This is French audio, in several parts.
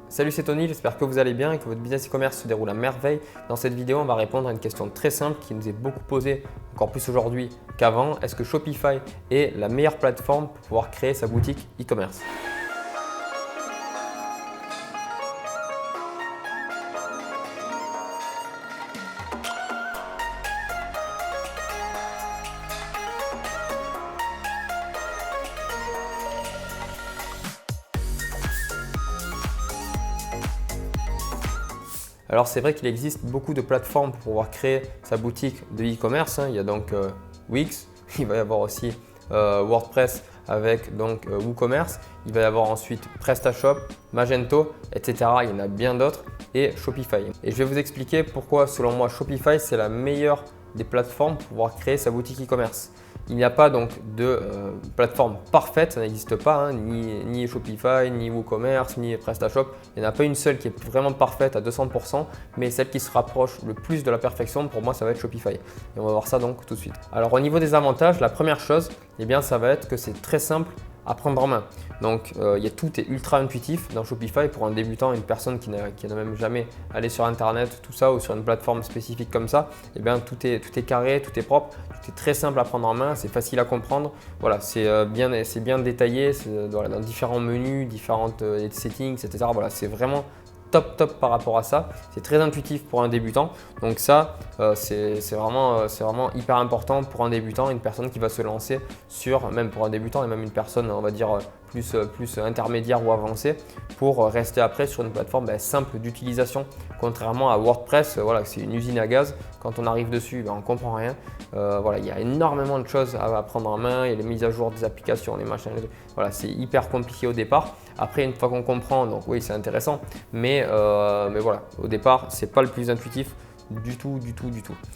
Salut, c'est Tony, j'espère que vous allez bien et que votre business e-commerce se déroule à merveille. Dans cette vidéo, on va répondre à une question très simple qui nous est beaucoup posée, encore plus aujourd'hui qu'avant. Est-ce que Shopify est la meilleure plateforme pour pouvoir créer sa boutique e-commerce? Alors c'est vrai qu'il existe beaucoup de plateformes pour pouvoir créer sa boutique de e-commerce. Il y a donc Wix, il va y avoir aussi WordPress avec donc WooCommerce, il va y avoir ensuite PrestaShop, Magento, etc. Il y en a bien d'autres et Shopify. Et je vais vous expliquer pourquoi selon moi Shopify c'est la meilleure des plateformes pour pouvoir créer sa boutique e-commerce. Il n'y a pas donc de plateforme parfaite, ça n'existe pas, ni Shopify, ni WooCommerce, ni PrestaShop. Il n'y en a pas une seule qui est vraiment parfaite à 200%, mais celle qui se rapproche le plus de la perfection, pour moi, ça va être Shopify. Et on va voir ça donc tout de suite. Alors au niveau des avantages, la première chose, ça va être que c'est très simple à prendre en main. Donc tout est ultra intuitif dans Shopify pour un débutant, une personne qui n'a même jamais allé sur internet, tout ça, ou sur une plateforme spécifique comme ça, tout est carré, tout est propre, tout est très simple à prendre en main, c'est facile à comprendre. Voilà, c'est bien détaillé, dans différents menus, différentes settings, etc. Voilà, c'est vraiment top par rapport à ça. C'est très intuitif pour un débutant. Donc ça, c'est vraiment hyper important pour un débutant, une personne qui va se lancer même pour un débutant et même une personne, on va dire, plus intermédiaire ou avancée pour rester après sur une plateforme simple d'utilisation. Contrairement à WordPress, c'est une usine à gaz. Quand on arrive dessus, on ne comprend rien. Il y a énormément de choses à prendre en main. Il y a les mises à jour des applications, les machins. C'est hyper compliqué au départ. Après, une fois qu'on comprend, donc oui, c'est intéressant. Mais voilà, au départ, ce n'est pas le plus intuitif du tout.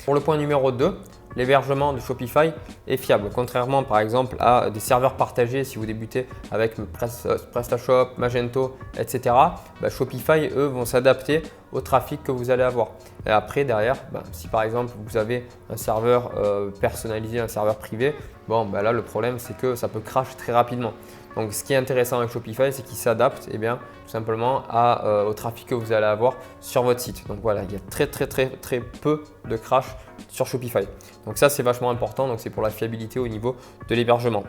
Pour le point numéro 2, l'hébergement de Shopify est fiable. Contrairement par exemple à des serveurs partagés, si vous débutez avec PrestaShop, Magento, etc. Shopify, eux, vont s'adapter au trafic que vous allez avoir. Et après, derrière, si par exemple vous avez un serveur personnalisé, un serveur privé, là le problème c'est que ça peut crash très rapidement. Donc ce qui est intéressant avec Shopify, c'est qu'il s'adapte tout simplement au trafic que vous allez avoir sur votre site. Donc voilà, il y a très peu de crash sur Shopify. Donc ça, c'est vachement important. Donc c'est pour la fiabilité au niveau de l'hébergement.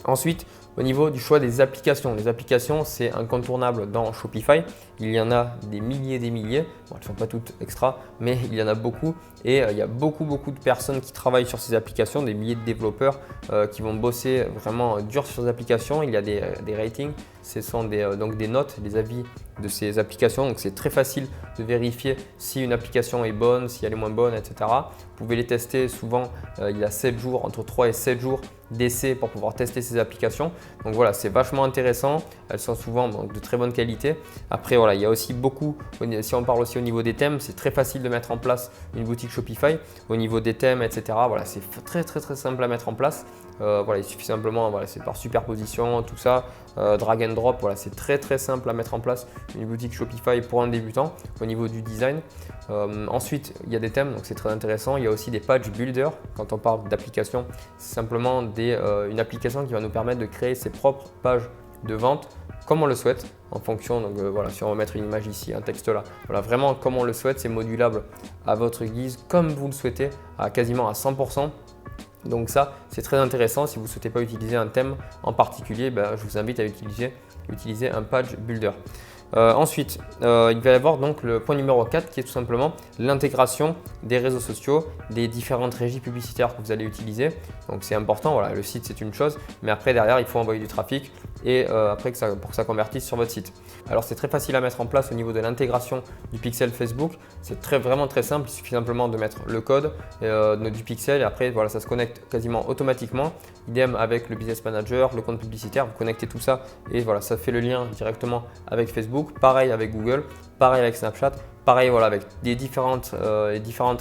Ensuite, au niveau du choix des applications. Les applications, c'est incontournable dans Shopify. Il y en a des milliers. Bon, elles ne sont pas toutes extra, mais il y en a beaucoup. Et il y a beaucoup de personnes qui travaillent sur ces applications, des milliers de développeurs qui vont bosser vraiment dur sur ces applications. Il y a des ratings, ce sont donc des notes, des avis de ces applications. Donc c'est très facile de vérifier si une application est bonne, si elle est moins bonne, etc. Vous pouvez les tester souvent, il y a 7 jours, entre 3 et 7 jours d'essai pour pouvoir tester ces applications. Donc voilà, c'est vachement intéressant. Elles sont souvent de très bonne qualité. Après, voilà, il y a aussi si on parle aussi au niveau des thèmes, c'est très facile de mettre en place une boutique Shopify. Au niveau des thèmes, etc. Voilà, c'est très simple à mettre en place. Il suffit simplement, c'est par superposition, tout ça, drag and drop. Voilà, c'est très simple à mettre en place une boutique Shopify pour un débutant au niveau du design. Ensuite, il y a des thèmes, donc c'est très intéressant. Il y a aussi des page builders. Quand on parle d'application, c'est simplement une application qui va nous permettre de créer ses propres pages de vente comme on le souhaite en fonction. Donc si on va mettre une image ici, un texte là, vraiment comme on le souhaite, c'est modulable à votre guise, comme vous le souhaitez, quasiment à 100%. Donc ça, c'est très intéressant. Si vous ne souhaitez pas utiliser un thème en particulier, je vous invite à utiliser un page builder. Ensuite, il va y avoir donc le point numéro 4 qui est tout simplement l'intégration des réseaux sociaux, des différentes régies publicitaires que vous allez utiliser. Donc c'est important, voilà, le site c'est une chose, mais après derrière il faut envoyer du trafic et après pour que ça convertisse sur votre site. Alors c'est très facile à mettre en place au niveau de l'intégration du pixel Facebook. C'est vraiment très simple, il suffit simplement de mettre le code du pixel et après voilà, ça se connecte quasiment automatiquement. Idem avec le business manager, le compte publicitaire, vous connectez tout ça et voilà, ça fait le lien directement avec Facebook. Pareil avec Google, pareil avec Snapchat, pareil, voilà, avec des différentes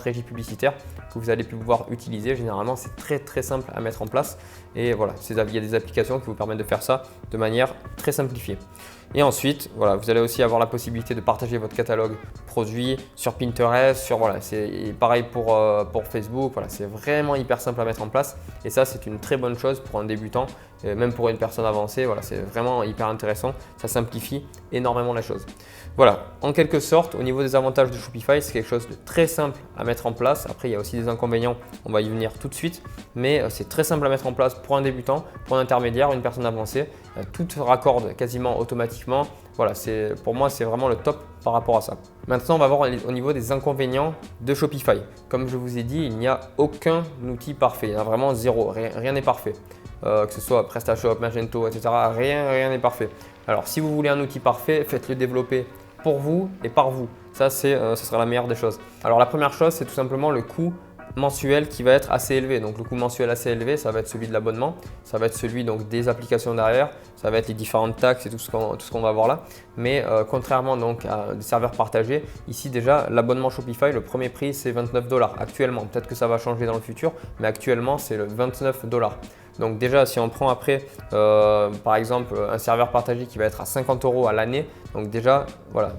régies publicitaires que vous allez pouvoir utiliser. Généralement, c'est très simple à mettre en place et voilà, il y a des applications qui vous permettent de faire ça de manière très simplifiée. Et ensuite, voilà, vous allez aussi avoir la possibilité de partager votre catalogue produit sur Pinterest, voilà, c'est pareil pour Facebook. Voilà, c'est vraiment hyper simple à mettre en place et ça, c'est une très bonne chose pour un débutant, et même pour une personne avancée. Voilà, c'est vraiment hyper intéressant. Ça simplifie énormément la chose. Voilà, en quelque sorte, au niveau des avantages de Shopify, c'est quelque chose de très simple à mettre en place. Après, il y a aussi des inconvénients, on va y venir tout de suite, mais c'est très simple à mettre en place pour un débutant, pour un intermédiaire, une personne avancée. Tout se raccorde quasiment automatiquement. Voilà, pour moi, c'est vraiment le top par rapport à ça. Maintenant, on va voir au niveau des inconvénients de Shopify. Comme je vous ai dit, il n'y a aucun outil parfait. Il y en a vraiment zéro, rien n'est parfait. Que ce soit PrestaShop, Magento, etc. Rien n'est parfait. Alors, si vous voulez un outil parfait, faites-le développer pour vous et par vous. Ça, ce sera la meilleure des choses. Alors, la première chose, c'est tout simplement le coût mensuel qui va être assez élevé. Donc, le coût mensuel assez élevé, ça va être celui de l'abonnement, ça va être celui donc des applications derrière, ça va être les différentes taxes et tout ce qu'on va voir là. Mais contrairement donc à des serveurs partagés, ici déjà l'abonnement Shopify, le premier prix c'est 29 $ actuellement. Peut-être que ça va changer dans le futur, mais actuellement c'est le 29 $. Donc déjà, si on prend après, par exemple, un serveur partagé qui va être à 50 € à l'année, donc déjà, voilà,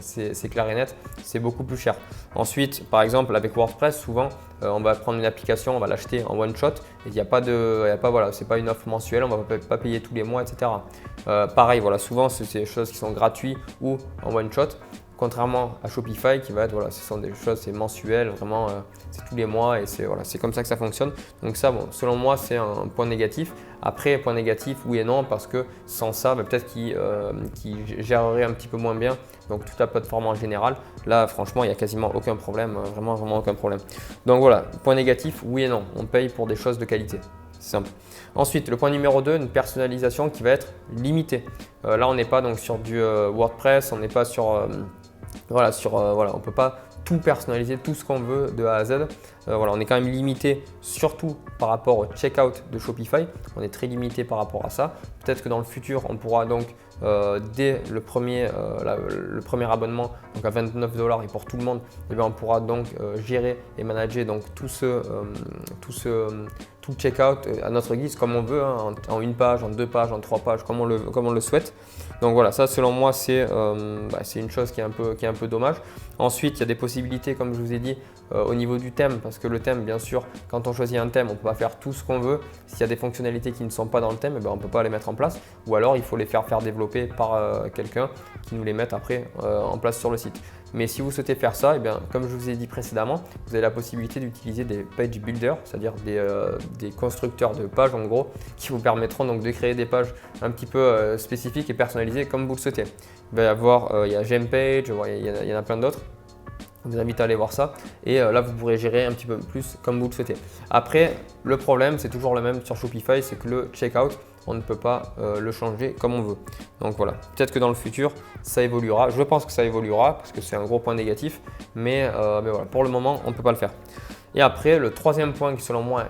c'est clair et net, c'est beaucoup plus cher. Ensuite, par exemple, avec WordPress, souvent, on va prendre une application, on va l'acheter en one shot et il n'y a pas voilà, c'est pas une offre mensuelle, on ne va pas payer tous les mois, etc. Pareil, voilà, souvent, c'est des choses qui sont gratuites ou en one shot. Contrairement à Shopify qui va être, voilà, ce sont des choses, c'est mensuel, vraiment, c'est tous les mois et c'est comme ça que ça fonctionne. Donc ça, bon, selon moi, c'est un point négatif. Après, point négatif, oui et non, parce que sans ça, peut-être qu'ils géreraient un petit peu moins bien donc toute la plateforme en général. Là, franchement, il n'y a quasiment aucun problème, vraiment aucun problème. Donc voilà, point négatif, oui et non, on paye pour des choses de qualité. C'est simple. Ensuite, le point numéro 2, une personnalisation qui va être limitée. Là, on n'est pas donc sur du WordPress, on n'est pas sur… voilà, on ne peut pas tout personnaliser, tout ce qu'on veut de A à Z. Voilà, on est quand même limité surtout par rapport au checkout de Shopify. On est très limité par rapport à ça. Peut-être que dans le futur, on pourra donc dès le premier abonnement, donc à 29 $ et pour tout le monde, eh bien, on pourra donc gérer et manager donc tout le checkout à notre guise comme on veut, hein, en une page, en deux pages, en trois pages, comme on le souhaite. Donc voilà, ça selon moi c'est une chose qui est un peu dommage. Ensuite, il y a des possibilités comme je vous ai dit au niveau du thème, parce que le thème, bien sûr, quand on choisit un thème, on ne peut pas faire tout ce qu'on veut. S'il y a des fonctionnalités qui ne sont pas dans le thème, eh bien, on ne peut pas les mettre en place, ou alors il faut les faire développer par quelqu'un qui nous les mette après en place sur le site. Mais si vous souhaitez faire ça, eh bien, comme je vous ai dit précédemment, vous avez la possibilité d'utiliser des page builders, c'est-à-dire des constructeurs de pages en gros, qui vous permettront donc de créer des pages un petit peu spécifiques et personnalisées comme vous le souhaitez. Il va y avoir, il y a Gempage, il y en a plein d'autres. Je vous invite à aller voir ça et là vous pourrez gérer un petit peu plus comme vous le souhaitez. Après, le problème c'est toujours le même sur Shopify, c'est que le checkout, on ne peut pas le changer comme on veut. Donc voilà, peut-être que dans le futur ça évoluera. Je pense que ça évoluera parce que c'est un gros point négatif, mais voilà, pour le moment on ne peut pas le faire. Et après, le troisième point qui selon moi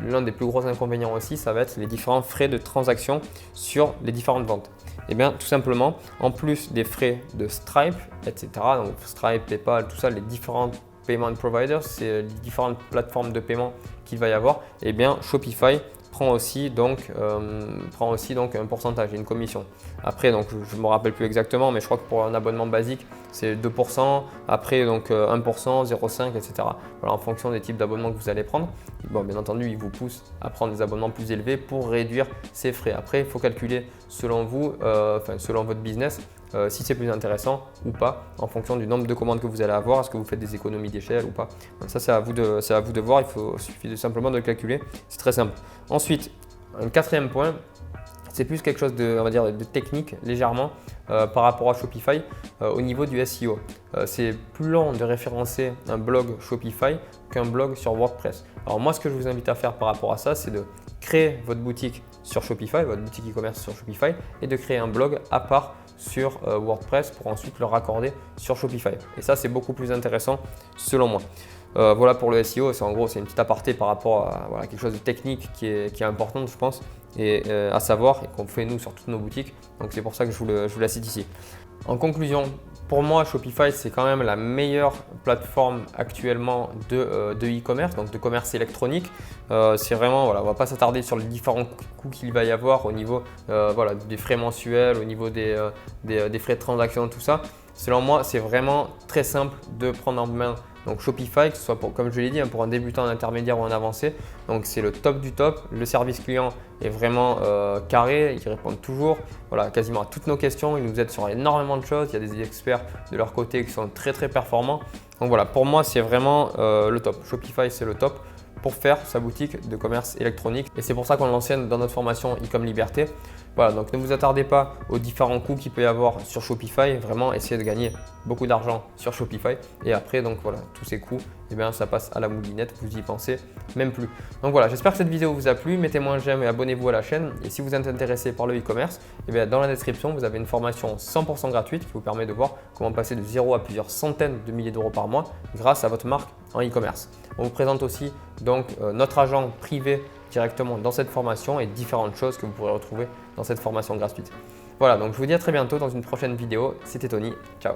l'un des plus gros inconvénients aussi, ça va être les différents frais de transaction sur les différentes ventes. Et bien tout simplement, en plus des frais de Stripe, etc., donc Stripe, PayPal, tout ça, les différents payment providers, c'est les différentes plateformes de paiement qu'il va y avoir, et bien Shopify prend aussi donc un pourcentage et une commission. Après, donc, je ne me rappelle plus exactement, mais je crois que pour un abonnement basique, c'est 2%, après donc 1%, 0,5%, etc. Voilà, en fonction des types d'abonnements que vous allez prendre. Bon, bien entendu, il vous pousse à prendre des abonnements plus élevés pour réduire ces frais. Après, il faut calculer selon vous, selon votre business, si c'est plus intéressant ou pas en fonction du nombre de commandes que vous allez avoir. Est-ce que vous faites des économies d'échelle ou pas? Ça, c'est à vous de voir. Il suffit simplement de le calculer. C'est très simple. Ensuite, un quatrième point, c'est plus quelque chose de technique légèrement par rapport à Shopify au niveau du SEO. C'est plus long de référencer un blog Shopify qu'un blog sur WordPress. Alors moi, ce que je vous invite à faire par rapport à ça, c'est de créer votre boutique sur Shopify, votre boutique e-commerce sur Shopify et de créer un blog à part sur WordPress pour ensuite le raccorder sur Shopify. Et ça, c'est beaucoup plus intéressant selon moi. Voilà pour le SEO, en gros c'est une petite aparté par rapport à voilà, quelque chose de technique qui est important je pense et à savoir et qu'on fait nous sur toutes nos boutiques. Donc c'est pour ça que je vous la cite ici. En conclusion, pour moi Shopify c'est quand même la meilleure plateforme actuellement de e-commerce, donc de commerce électronique. C'est vraiment, voilà, on ne va pas s'attarder sur les différents coûts qu'il va y avoir au niveau voilà, des frais mensuels, au niveau des frais de transaction, tout ça. Selon moi, c'est vraiment très simple de prendre en main donc Shopify, que ce soit comme je l'ai dit, pour un débutant, un intermédiaire ou un avancé. Donc c'est le top du top. Le service client est vraiment carré, ils répondent toujours voilà, quasiment à toutes nos questions. Ils nous aident sur énormément de choses. Il y a des experts de leur côté qui sont très performants. Donc voilà, pour moi c'est vraiment le top. Shopify c'est le top pour faire sa boutique de commerce électronique et c'est pour ça qu'on l'enseigne dans notre formation e-com liberté. Voilà, donc ne vous attardez pas aux différents coûts qu'il peut y avoir sur Shopify, vraiment essayez de gagner beaucoup d'argent sur Shopify et après donc voilà, tous ces coûts, eh bien, ça passe à la moulinette, vous y pensez même plus. Donc voilà, j'espère que cette vidéo vous a plu, mettez-moi un j'aime et abonnez-vous à la chaîne et si vous êtes intéressé par le e-commerce, eh bien, dans la description vous avez une formation 100% gratuite qui vous permet de voir comment passer de 0 à plusieurs centaines de milliers d'euros par mois grâce à votre marque en e-commerce. On vous présente aussi donc notre agent privé directement dans cette formation et différentes choses que vous pourrez retrouver dans cette formation gratuite. Voilà, donc je vous dis à très bientôt dans une prochaine vidéo. C'était Tony, ciao.